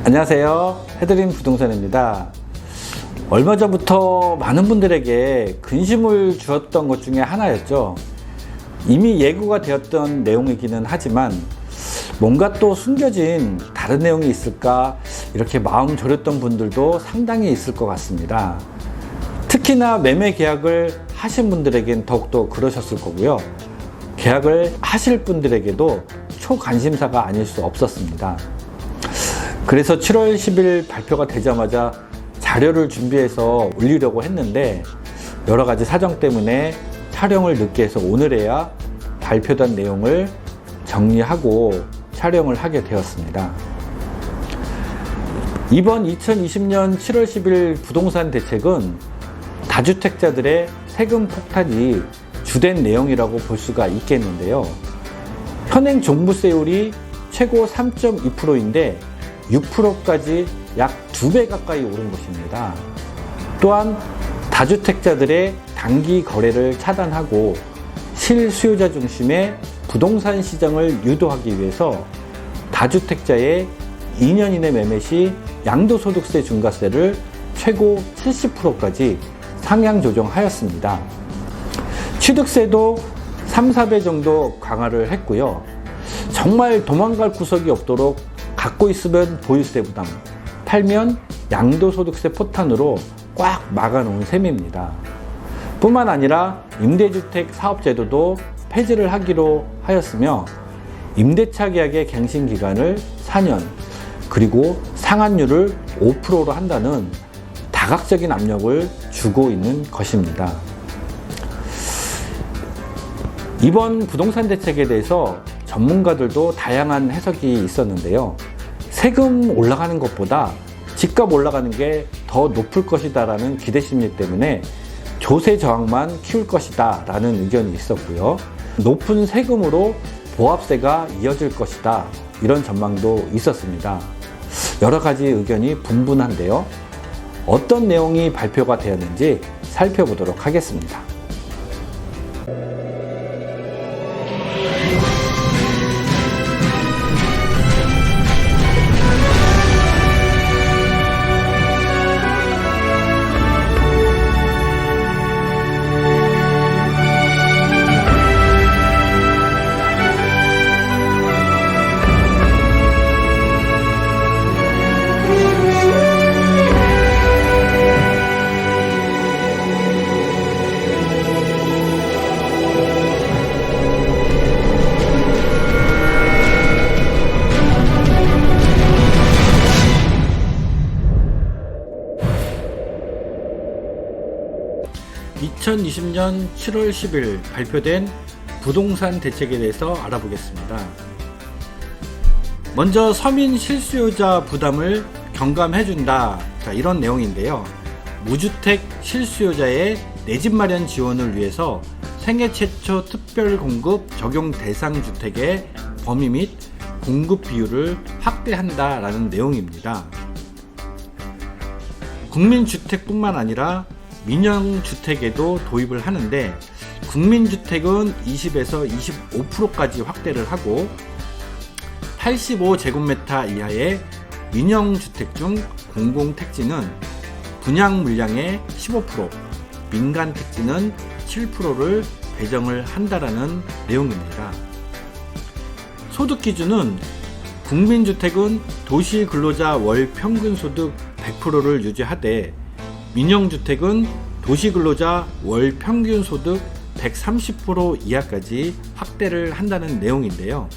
안녕하세요. 해드림 부동산입니다. 얼마 전부터 많은 분들에게 근심을 주었던 것 중에 하나였죠. 이미 예고가 되었던 내용이기는 하지만 뭔가 또 숨겨진 다른 내용이 있을까 이렇게 마음 졸였던 분들도 상당히 있을 것 같습니다. 특히나 매매 계약을 하신 분들에겐 더욱더 그러셨을 거고요. 계약을 하실 분들에게도 초관심사가 아닐 수 없었습니다. 그래서 7월 10일 발표가 되자마자 자료를 준비해서 올리려고 했는데 여러 가지 사정 때문에 촬영을 늦게 해서 오늘에야 발표된 내용을 정리하고 촬영을 하게 되었습니다. 이번 2020년 7월 10일 부동산 대책은 다주택자들의 세금 폭탄이 주된 내용이라고 볼 수가 있겠는데요. 현행 종부세율이 최고 3.2%인데 6%까지 약 2배 가까이 오른 것입니다. 또한 다주택자들의 단기 거래를 차단하고 실수요자 중심의 부동산 시장을 유도하기 위해서 다주택자의 2년 이내 매매 시 양도소득세 중과세를 최고 70%까지 상향 조정하였습니다. 취득세도 3, 4배 정도 강화를 했고요. 정말 도망갈 구석이 없도록 갖고 있으면 보유세 부담, 팔면 양도소득세 포탄으로 꽉 막아놓은 셈입니다. 뿐만 아니라 임대주택 사업제도도 폐지를 하기로 하였으며 임대차 계약의 갱신기간을 4년 그리고 상한율을 5%로 한다는 다각적인 압력을 주고 있는 것입니다. 이번 부동산 대책에 대해서 전문가들도 다양한 해석이 있었는데요. 세금 올라가는 것보다 집값 올라가는 게 더 높을 것이다 라는 기대심리 때문에 조세 저항만 키울 것이다 라는 의견이 있었고요. 높은 세금으로 보합세가 이어질 것이다 이런 전망도 있었습니다. 여러 가지 의견이 분분한데요. 어떤 내용이 발표가 되었는지 살펴보도록 하겠습니다. 2020년 7월 10일 발표된 부동산 대책에 대해서 알아보겠습니다. 먼저 서민 실수요자 부담을 경감해준다, 이런 내용인데요. 무주택 실수요자의 내 집 마련 지원을 위해서 생애 최초 특별 공급 적용 대상 주택의 범위 및 공급 비율을 확대한다라는 내용입니다. 국민주택뿐만 아니라 민영주택에도 도입을 하는데 국민주택은 20에서 25%까지 확대를 하고 85제곱미터 이하의 민영주택 중 공공택지는 분양 물량의 15%, 민간택지는 7%를 배정을 한다라는 내용입니다. 소득 기준은 국민주택은 도시근로자 월 평균소득 100%를 유지하되 민영주택은 도시근로자 월 평균소득 130% 이하까지 확대를 한다는 내용인데요.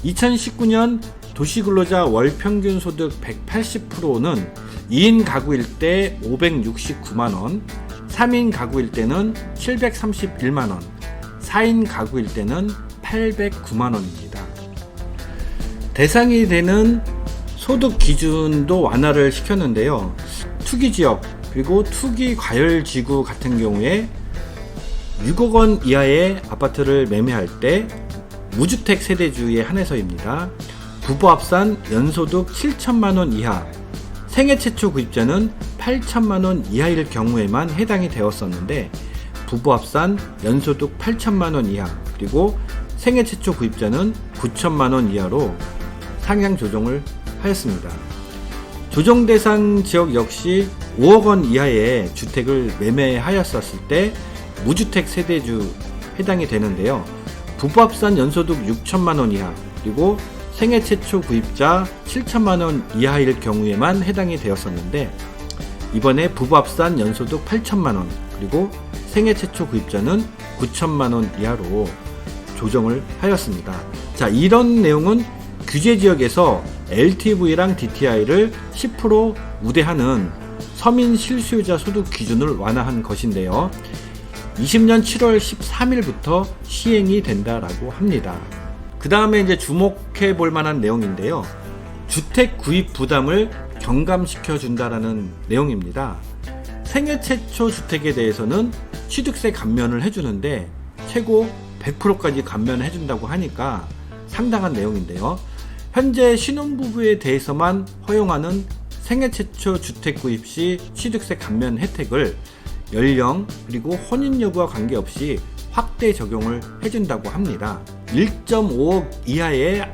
2019년 도시근로자 월 평균소득 180%는 2인 가구일 때 569만원, 3인 가구일 때는 731만원, 4인 가구일 때는 809만원입니다. 대상이 되는 소득 기준도 완화를 시켰는데요. 투기지역 그리고 투기 과열지구 같은 경우에 6억 원 이하의 아파트를 매매할 때 무주택 세대주에 한해서입니다. 부부 합산 연소득 7천만 원 이하, 생애 최초 구입자는 8천만 원 이하일 경우에만 해당이 되었었는데 부부 합산 연소득 8천만 원 이하 그리고 생애 최초 구입자는 9천만 원 이하로 상향 조정을 하였습니다. 조정 대상 지역 역시 5억 원 이하의 주택을 매매하였었을 때 무주택 세대주 해당이 되는데요. 부부합산 연소득 6천만 원 이하, 그리고 생애 최초 구입자 7천만 원 이하일 경우에만 해당이 되었었는데, 이번에 부부합산 연소득 8천만 원, 그리고 생애 최초 구입자는 9천만 원 이하로 조정을 하였습니다. 자, 이런 내용은 규제 지역에서 LTV랑 DTI를 10% 우대하는 서민 실수요자 소득 기준을 완화한 것인데요. 20년 7월 13일부터 시행이 된다라고 합니다. 그 다음에 이제 주목해 볼 만한 내용인데요. 주택 구입 부담을 경감시켜 준다라는 내용입니다. 생애 최초 주택에 대해서는 취득세 감면을 해주는데 최고 100%까지 감면을 해준다고 하니까 상당한 내용인데요. 현재 신혼부부에 대해서만 허용하는 생애 최초 주택 구입 시 취득세 감면 혜택을 연령 그리고 혼인 여부와 관계없이 확대 적용을 해준다고 합니다. 1.5억 이하의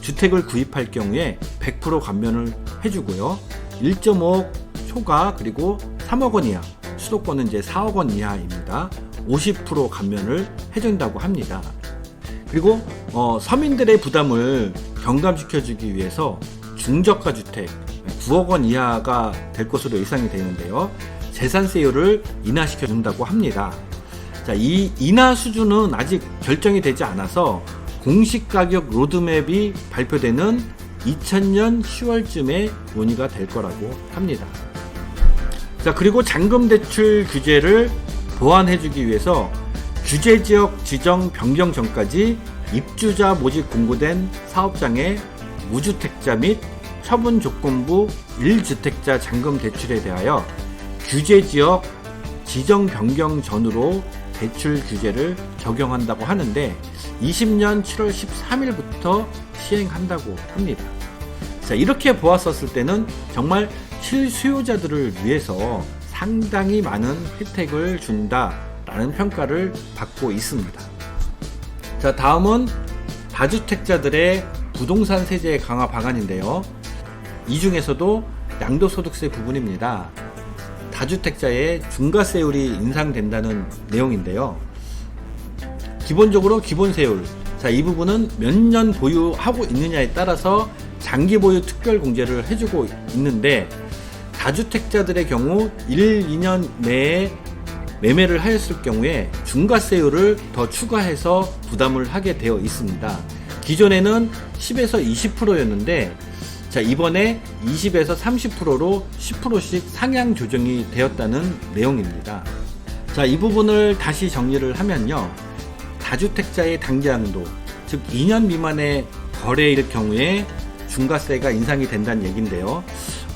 주택을 구입할 경우에 100% 감면을 해주고요. 1.5억 초과 그리고 3억 원 이하, 수도권은 이제 4억 원 이하입니다. 50% 감면을 해준다고 합니다. 그리고 서민들의 부담을 경감시켜주기 위해서 중저가 주택 9억 원 이하가 될 것으로 예상이 되는데요. 재산세율을 인하시켜 준다고 합니다. 자, 이 인하 수준은 아직 결정이 되지 않아서 공시 가격 로드맵이 발표되는 2000년 10월쯤에 논의가 될 거라고 합니다. 자, 그리고 잔금 대출 규제를 보완해주기 위해서 규제지역 지정 변경 전까지 입주자 모집 공고된 사업장의 무주택자 및 처분 조건부 1주택자 잔금 대출에 대하여 규제지역 지정 변경 전으로 대출 규제를 적용한다고 하는데 20년 7월 13일부터 시행한다고 합니다. 자, 이렇게 보았었을 때는 정말 실수요자들을 위해서 상당히 많은 혜택을 준다라는 평가를 받고 있습니다. 자, 다음은 다주택자들의 부동산 세제 강화 방안인데요. 이 중에서도 양도소득세 부분입니다. 다주택자의 중과세율이 인상된다는 내용인데요. 기본적으로 기본세율, 자, 이 부분은 몇 년 보유하고 있느냐에 따라서 장기 보유 특별 공제를 해주고 있는데, 다주택자들의 경우 1, 2년 내에 매매를 하였을 경우에 중과세율을 더 추가해서 부담을 하게 되어 있습니다. 기존에는 10에서 20%였는데 자, 이번에 20에서 30%로 10%씩 상향 조정이 되었다는 내용입니다. 자, 이 부분을 다시 정리를 하면요. 다주택자의 단기양도, 즉 2년 미만의 거래일 경우에 중과세가 인상이 된다는 얘기인데요.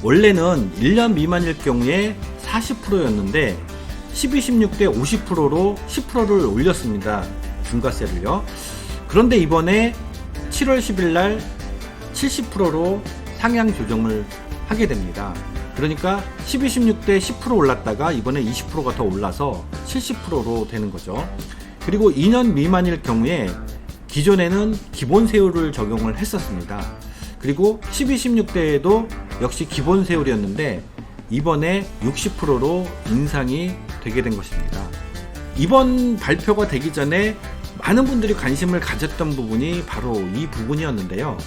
원래는 1년 미만일 경우에 40%였는데 12, 16대 50%로 10%를 올렸습니다. 중과세를요. 그런데 이번에 7월 10일 날 70%로 상향 조정을 하게 됩니다. 그러니까 12, 16대 10% 올랐다가 이번에 20%가 더 올라서 70%로 되는 거죠. 그리고 2년 미만일 경우에 기존에는 기본세율을 적용을 했었습니다. 그리고 12, 16대에도 역시 기본세율이었는데 이번에 60%로 인상이 되게 된 것입니다. 이번 발표가 되기 전에 많은 분들이 관심을 가졌던 부분이 바로 이 부분이었는데요.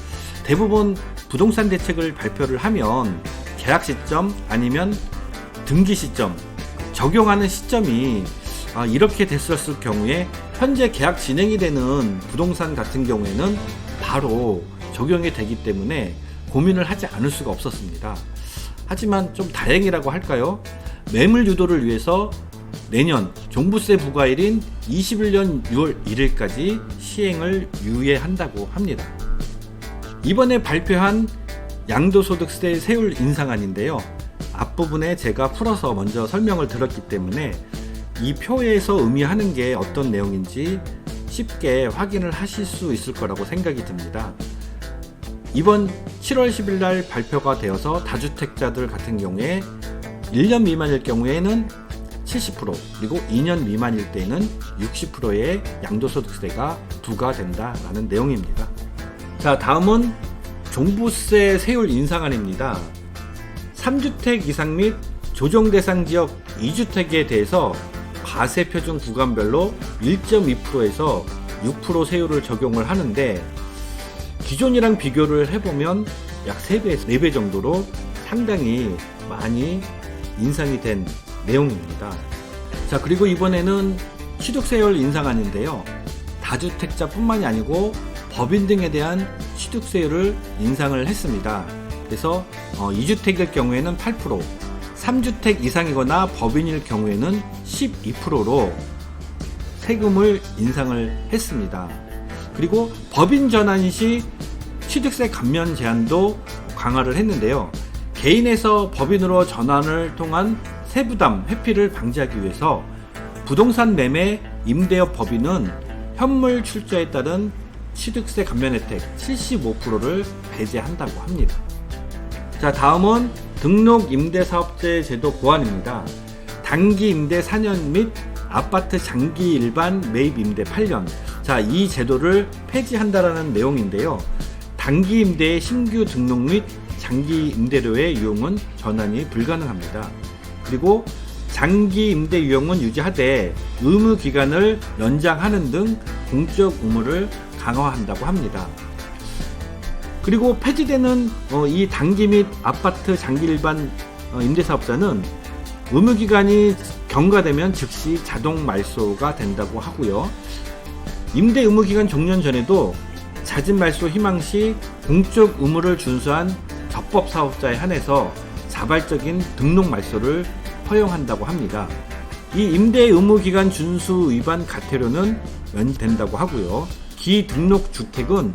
대부분 부동산 대책을 발표를 하면 계약 시점 아니면 등기 시점, 적용하는 시점이 이렇게 됐었을 경우에 현재 계약 진행이 되는 부동산 같은 경우에는 바로 적용이 되기 때문에 고민을 하지 않을 수가 없었습니다. 하지만 좀 다행이라고 할까요? 매물 유도를 위해서 내년 종부세 부과일인 21년 6월 1일까지 시행을 유예한다고 합니다. 이번에 발표한 양도소득세 세율 인상안인데요. 앞부분에 제가 풀어서 먼저 설명을 드렸기 때문에 이 표에서 의미하는 게 어떤 내용인지 쉽게 확인을 하실 수 있을 거라고 생각이 듭니다. 이번 7월 10일 날 발표가 되어서 다주택자들 같은 경우에 1년 미만일 경우에는 70%, 그리고 2년 미만일 때는 60%의 양도소득세가 부과된다라는 내용입니다. 자, 다음은 종부세 세율 인상안입니다. 3주택 이상 및 조정 대상 지역 2주택에 대해서 과세 표준 구간별로 1.2%에서 6% 세율을 적용을 하는데, 기존이랑 비교를 해보면 약 3배, 4배 정도로 상당히 많이 인상이 된 내용입니다. 자, 그리고 이번에는 취득세율 인상안인데요. 다주택자 뿐만이 아니고 법인 등에 대한 취득세율을 인상을 했습니다. 그래서 2주택일 경우에는 8%, 3주택 이상이거나 법인일 경우에는 12%로 세금을 인상을 했습니다. 그리고 법인 전환 시 취득세 감면 제한도 강화를 했는데요. 개인에서 법인으로 전환을 통한 세부담 회피를 방지하기 위해서 부동산 매매 임대업 법인은 현물 출자에 따른 취득세 감면 혜택 75%를 배제한다고 합니다. 자, 다음은 등록 임대사업자 제도 보완입니다. 단기 임대 4년 및 아파트 장기 일반 매입 임대 8년. 자, 이 제도를 폐지한다라는 내용인데요. 단기 임대의 신규 등록 및 장기 임대료의 유용은 전환이 불가능합니다. 그리고 장기 임대 유형은 유지하되 의무 기간을 연장하는 등 공적 의무를 강화한다고 합니다. 그리고 폐지되는 이 단기 및 아파트 장기 일반 임대사업자는 의무 기간이 경과되면 즉시 자동 말소가 된다고 하고요. 임대 의무 기간 종료 전에도 자진 말소 희망 시 공적 의무를 준수한 적법 사업자에 한해서 자발적인 등록 말소를 허용한다고 합니다. 이 임대 의무 기간 준수 위반 과태료는 면제된다고 하고요. 기등록 주택은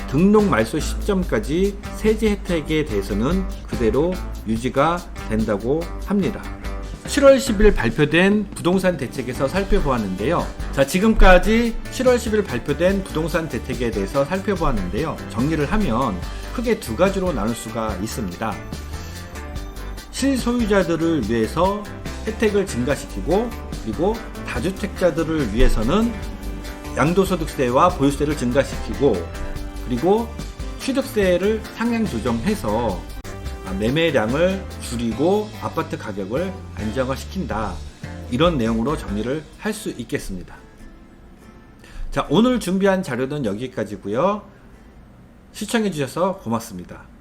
등록 말소 시점까지 세제 혜택에 대해서는 그대로 유지가 된다고 합니다. 7월 10일 발표된 부동산 대책에서 살펴보았는데요. 자, 지금까지 7월 10일 발표된 부동산 대책에 대해서 살펴보았는데요. 정리를 하면 크게 두 가지로 나눌 수가 있습니다. 실소유자들을 위해서 혜택을 증가시키고, 그리고 다주택자들을 위해서는 양도소득세와 보유세를 증가시키고, 그리고 취득세를 상향 조정해서 매매량을 줄이고 아파트 가격을 안정화시킨다. 이런 내용으로 정리를 할 수 있겠습니다. 자, 오늘 준비한 자료는 여기까지고요. 시청해 주셔서 고맙습니다.